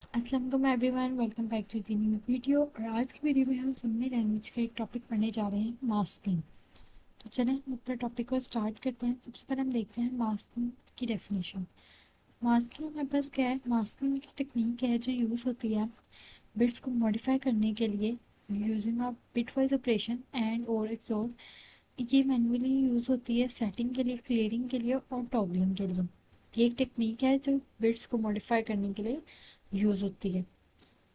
अस्सलाम वालेकुम everyone, welcome back to the new video. और आज की वीडियो में हम सुनने लैंग्वेज का एक टॉपिक पढ़ने जा रहे हैं, मास्किंग। तो चलें हम अपने टॉपिक को स्टार्ट करते हैं। सबसे पहले हम देखते हैं मास्किंग की डेफिनेशन। मास्किंग हमारे पास क्या है? मास्किंग की टेक्निक है जो यूज़ होती है बिट्स को मॉडिफाई करने के लिए using a bit wise operation and और एक्सोर। ये मैनुअली यूज़ होती है सेटिंग के लिए, क्लियरिंग के लिए और टॉगलिंग के लिए। ये एक टेक्निक है जो बिट्स को मॉडिफाई करने के लिए यूज़ होती है।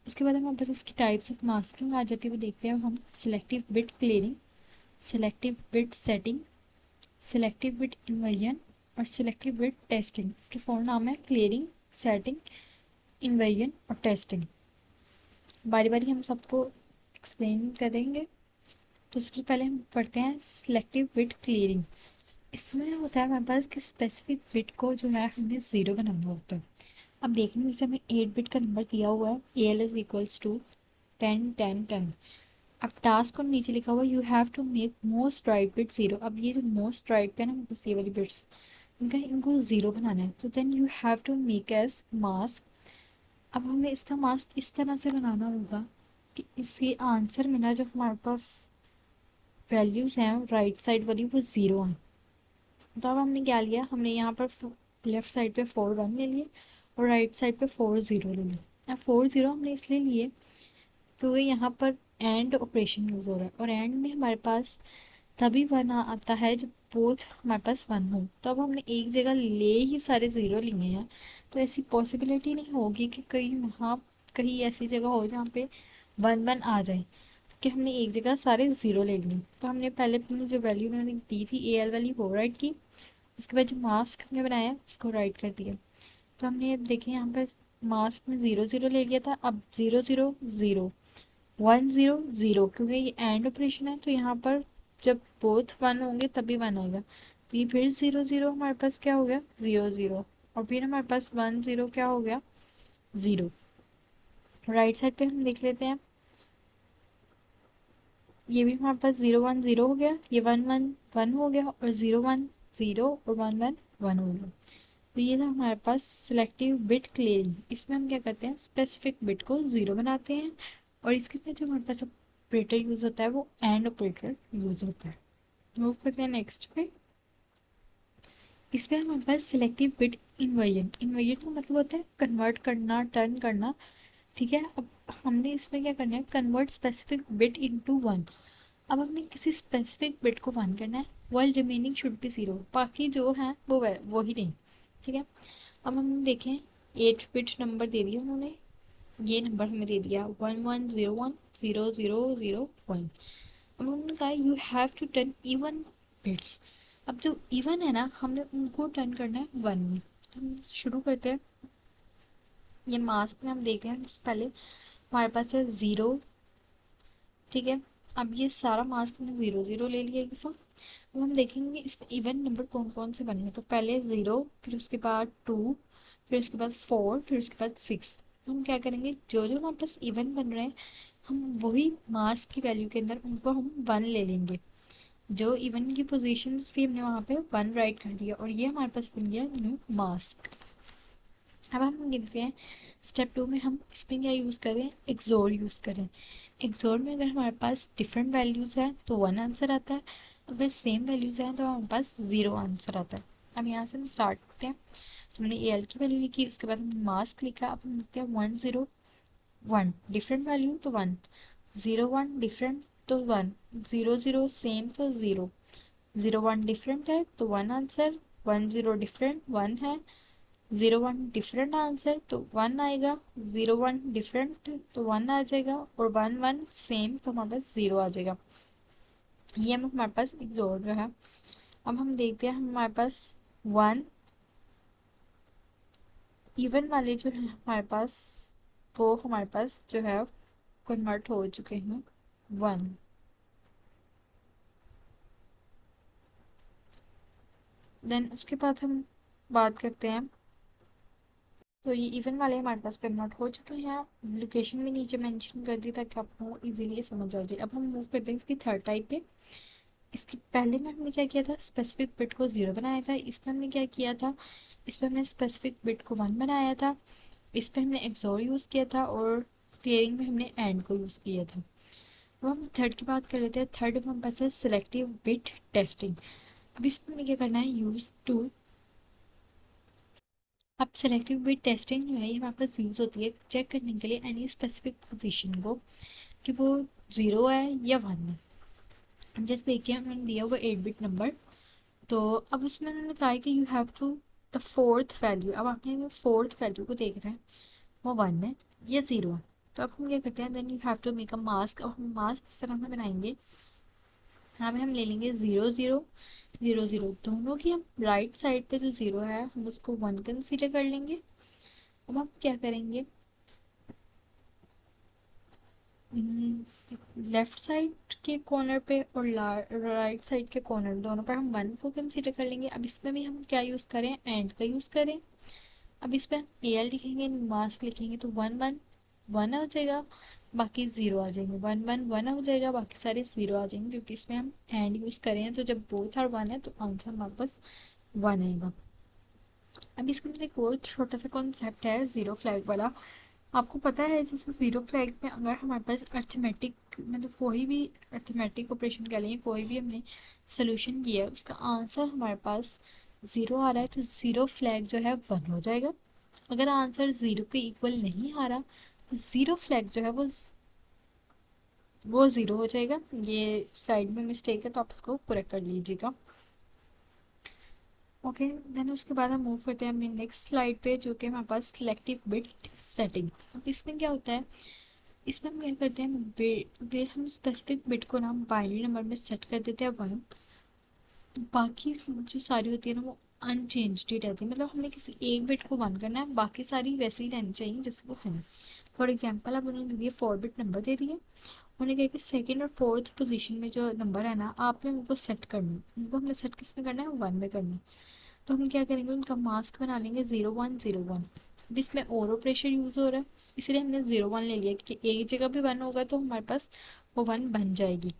उसके बाद हमारे पास इसकी टाइप्स ऑफ मास्किंग आ जाती है, वो देखते हैं हम। Selective bit clearing, selective bit setting, selective bit inversion और सिलेक्टिव बिट टेस्टिंग। इसके फोर नाम है: क्लियरिंग, सेटिंग, इन्वर्जन और टेस्टिंग। बारी बारी हम सबको एक्सप्लेन करेंगे। तो सबसे पहले हम पढ़ते हैं सिलेक्टिव बिट क्लियरिंग। इसमें होता है हमारे पास कि स्पेसिफिक बिट को जो है हमने ज़ीरो बनाना होता है। अब देखेंगे, जैसे हमें 8 बिट का नंबर दिया हुआ है, AL इज इक्वल्स टू 10 10 10। अब टास्क और नीचे लिखा हुआ you have to make most right bit zero. अब ये जो मोस्ट राइट पे है ना, बस ये वाली बिट्स इनको ज़ीरो बनाना है। तो then you have to make as mask. अब हमें इसका मास्क इस तरह से बनाना होगा कि इसके आंसर में ना जो हमारे पास वैल्यूज़ हैं राइट साइड वाली वो ज़ीरो हैं। तो अब हमने क्या लिया, हमने यहाँ पर लेफ्ट साइड पे 4 1 ले लिए और राइट साइड पे 4 0 ले लिए। अब 4 0 हमने इसलिए लिए क्योंकि यहाँ पर एंड ऑपरेशन यूज़ हो रहा है और एंड में हमारे पास तभी वन आता है जब बोथ हमारे पास वन हो। तो अब हमने एक जगह ले ही सारे ज़ीरो लिए हैं, तो ऐसी पॉसिबिलिटी नहीं होगी कि कहीं वहाँ कहीं ऐसी जगह हो जहाँ पे 1 1 आ जाए, कि हमने एक जगह सारे ज़ीरो ले लिए। तो हमने पहले अपनी जो वैल्यू उन्होंने दी थी AL वाली वो राइट की, उसके बाद जो मास्क हमने बनाया उसको राइट कर दिया। तो हमने अब देखें यहाँ पर मास्क में 0 0 ले लिया था, अब 0 0 0 1 0 0, क्योंकि ये एंड ऑपरेशन है तो यहाँ पर जब बोथ वन होंगे तभी वन आएगा। तो ये फिर 0 0 हमारे पास क्या हो गया, 0 0। और फिर हमारे पास 1 0 क्या हो गया, ज़ीरो। राइट साइड पे हम देख लेते हैं, ये भी हमारे पास 0 1 0 हो गया, ये 1 1 1 हो गया और 0 1 0 और 1 1 1 हो गया। तो ये था हमारे पास सिलेक्टिव बिट क्लियरिंग। इसमें हम क्या करते हैं, स्पेसिफिक बिट को ज़ीरो बनाते हैं और इसके अंदर जो हमारे पास ऑपरेटर यूज़ होता है वो एंड ऑपरेटर यूज़ होता है। मूव करते हैं नेक्स्ट पे। इसमें हमारे पास सिलेक्टिव बिट इन्वर्जन। इन्वर्जन का मतलब होता है कन्वर्ट करना, टर्न करना। ठीक है, अब हमने इसमें क्या करना है, convert specific bit into one. अब हमने किसी स्पेसिफिक बिट को वन करना है, while remaining should be zero, बाकी जो हैं वो ही नहीं। ठीक है, अब हम देखें 8 बिट नंबर दे दिया उन्होंने, ये नंबर हमें दे दिया 1101 0 0 0 1। अब उन्होंने कहा you have to turn even bits. अब जो इवन है ना, हमने उनको टर्न करना है वन में। तो हम शुरू करते हैं। ये मास्क में हम देखते हैं, सबसे पहले हमारे पास है ज़ीरो। ठीक है, अब ये सारा मास्क हमने 0 0 ले लिया एक दफ़ा। अब हम देखेंगे इसमें इवन नंबर कौन कौन से बने हैं। तो पहले 0, फिर उसके बाद 2, फिर उसके बाद 4, फिर उसके बाद 6। तो हम क्या करेंगे, जो जो हमारे पास इवन बन रहे हैं हम वही मास्क की वैल्यू के अंदर उनको हम 1 ले लेंगे। जो इवन की पोजीशन थी हमने वहाँ पे 1 राइट कर दिया और ये हमारे पास बन गया न्यू मास्क। अब हम गिनते हैं स्टेप 2 में हम इसमें क्या यूज़ करें, एक्सोर यूज़ करें। एक्सोर में अगर हमारे पास डिफरेंट वैल्यूज़ हैं तो 1 आंसर आता है, अगर सेम वैल्यूज़ हैं तो हमारे पास 0 आंसर आता है। अब यहाँ से हम स्टार्ट करते हैं। तो हमने AL की वैल्यू लिखी, उसके बाद हमने मास्क लिखा। अब हम लिखते हैं 1 0 1 डिफरेंट वैल्यू तो 1, 0 1 डिफरेंट तो 1, 0 0 सेम तो 0, 0 1 डिफरेंट है तो 1 आंसर, 1 0 डिफरेंट 1 है, 0 1 डिफरेंट आंसर तो 1 आएगा, 0 1 डिफरेंट तो 1 आ जाएगा और 1 1 सेम तो हमारे पास 0 आ जाएगा। ये हमारे पास एक्सोर जो है। अब हम देखते हैं हमारे पास 1 इवन वाले जो है हमारे पास, वो हमारे पास जो है कन्वर्ट हो चुके हैं 1। देन उसके बाद हम बात करते हैं, तो ये इवन वाले हमारे पास कन्वर्ट हो चुके हैं। लोकेशन भी नीचे मेंशन कर दी ताकि आपको इजीली समझ आ जाए। अब हम मूव करते हैं इसकी थर्ड टाइप पे। इसके पहले में हमने क्या किया था, स्पेसिफिक बिट को 0 बनाया था। इसमें हमने क्या किया था, इसमें हमने स्पेसिफिक बिट को 1 बनाया था। इस पर हमने एक्सोर यूज़ किया था और क्लियरिंग में हमने एंड को यूज़ किया था। अब हम थर्ड की बात कर लेते हैं। थर्ड में हमारे पास है सिलेक्टिव बिट टेस्टिंग। अब इसमें हमें क्या करना है, यूज़ टू। अब सेलेक्टिव बिट टेस्टिंग जो है ये हमारे पास यूज़ होती है चेक करने के लिए एनी स्पेसिफिक पोजीशन को कि वो 0 है या 1 है। अब जैसे देखिए हमने दिया वो 8 बिट नंबर, तो अब उसमें उन्होंने कहा है कि you have to the fourth value. अब आपने फोर्थ वैल्यू को देख रहे हैं, वो 1 है या 0 है। तो अब हम क्या करते हैं, then you have to make a mask. अब हम मास्क इस तरह से बनाएंगे, यहाँ पे हम ले लेंगे 0 0 0 0 दोनों की। हम राइट साइड पे जो 0 है हम उसको 1 कंसीडर कर लेंगे। अब हम क्या करेंगे, लेफ्ट साइड के कॉर्नर पे और राइट साइड के कॉर्नर दोनों पर हम 1 को कंसीडर कर लेंगे। अब इसमें भी हम क्या यूज़ करें, एंड का यूज़ करें। अब इस पर हम ए एल लिखेंगे, मास्क लिखेंगे, तो 1 1 1 हो जाएगा, बाकी 0 आ जाएंगे। 1 1 1 हो जाएगा, बाकी सारे 0 आ जाएंगे, क्योंकि इसमें हम एंड यूज़ करें तो जब बोथ आर 1 है तो आंसर हमारे पास 1 आएगा। अब इसके अंदर एक और छोटा सा कॉन्सेप्ट है ज़ीरो फ्लैग वाला। आपको पता है जैसे ज़ीरो फ्लैग में अगर हमारे पास अर्थमेटिक, मतलब कोई भी अर्थमेटिक ऑपरेशन कह लें, कोई भी हमने सोल्यूशन किया है उसका आंसर हमारे पास 0 आ रहा है तो ज़ीरो फ्लैग जो है 1 हो जाएगा। अगर आंसर 0 के इक्वल नहीं आ रहा तो ज़ीरो फ्लैग जो है वो 0 हो जाएगा। ये स्लाइड में मिस्टेक है तो आप इसको करेक्ट कर लीजिएगा। ओके, देन उसके बाद हम मूव करते हैं अपनी नेक्स्ट स्लाइड पे, जो कि हमारे पास सिलेक्टिव बिट सेटिंग। अब इसमें क्या होता है, इसमें हम क्या करते हैं, हम स्पेसिफिक बिट को ना बाइनरी नंबर में सेट कर देते हैं 1। बाकी जो सारी होती है ना वो अनचेंज्ड ही रहती है, मतलब हमने किसी एक बिट को 1 करना है, बाकी सारी वैसे ही रहनी चाहिए जैसे वो है। फॉर एग्जाम्पल अब उन्होंने दिए 4 बिट नंबर दे दिए, उन्होंने कहा कि सेकेंड और फोर्थ पोजीशन में जो नंबर है ना आपने उनको सेट करना है। उनको हमने सेट किस में करना है, 1 में करना है। तो हम क्या करेंगे, उनका मास्क बना लेंगे 0 1 0 1। अब इसमें ओरो प्रेशर यूज़ हो रहा है इसलिए हमने 0 1 ले लिया, क्योंकि एक जगह भी 1 होगा तो हमारे पास वो 1 बन जाएगी।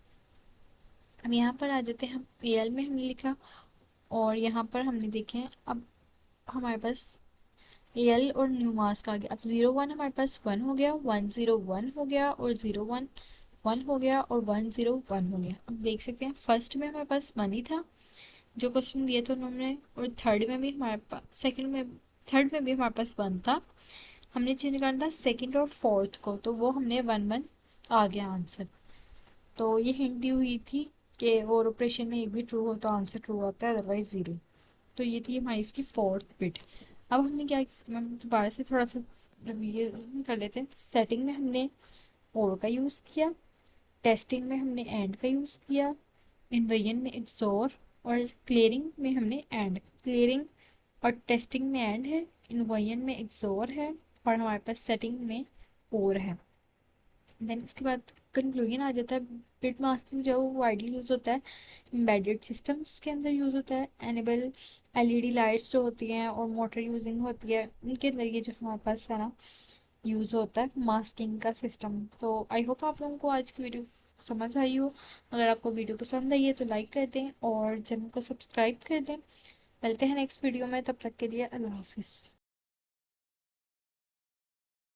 अब यहाँ पर आ जाते हैं, हम ए एल में हमने लिखा और यहाँ पर हमने देखे अब हमारे पास ए एल और न्यू मास्क आ गया। अब 0 1 हमारे पास 1 हो गया, 1 0 1 हो गया और 0 1 1 हो गया और 1 0 1 हो गया। अब देख सकते हैं फर्स्ट में हमारे पास 1 ही था जो क्वेश्चन दिए थे उन्होंने, और थर्ड में भी हमारे पास, सेकंड में, थर्ड में भी हमारे पास 1 था। हमने चेंज करना था सेकंड और फोर्थ को, तो वो हमने 1 1 आ गया आंसर। तो ये हिंट दी हुई थी कि और ऑपरेशन में एक भी ट्रू हो तो आंसर ट्रू आता है, अदरवाइज 0। तो ये थी हमारी इसकी फोर्थ बिट। अब हमने क्या, हम दोबारा से थोड़ा सा रिवीजन कर लेते हैं। सेटिंग में हमने और का यूज़ किया, टेस्टिंग में हमने एंड का यूज़ किया, इन्वर्जन में एक्सोर, और क्लियरिंग में हमने एंड। क्लियरिंग और टेस्टिंग में एंड है, इन्वर्जन में एक्सोर है, और हमारे पास सेटिंग में और है। देन इसके बाद कंक्लूजन आ जाता है। बिट मास्किंग जो वाइडली यूज़ होता है एम्बेडेड सिस्टम्स के अंदर यूज़ होता है। एनेबल एलईडी लाइट्स जो होती हैं और मोटर यूजिंग होती है उनके अंदर ये जो हमारे पास है ना यूज़ होता है मास्किंग का सिस्टम। तो आई होप आप लोगों को आज की वीडियो समझ आई हो। अगर आपको वीडियो पसंद आई है तो लाइक कर दें और चैनल को सब्सक्राइब कर दें। मिलते हैं नेक्स्ट वीडियो में, तब तक के लिए अल्लाह हाफिज़।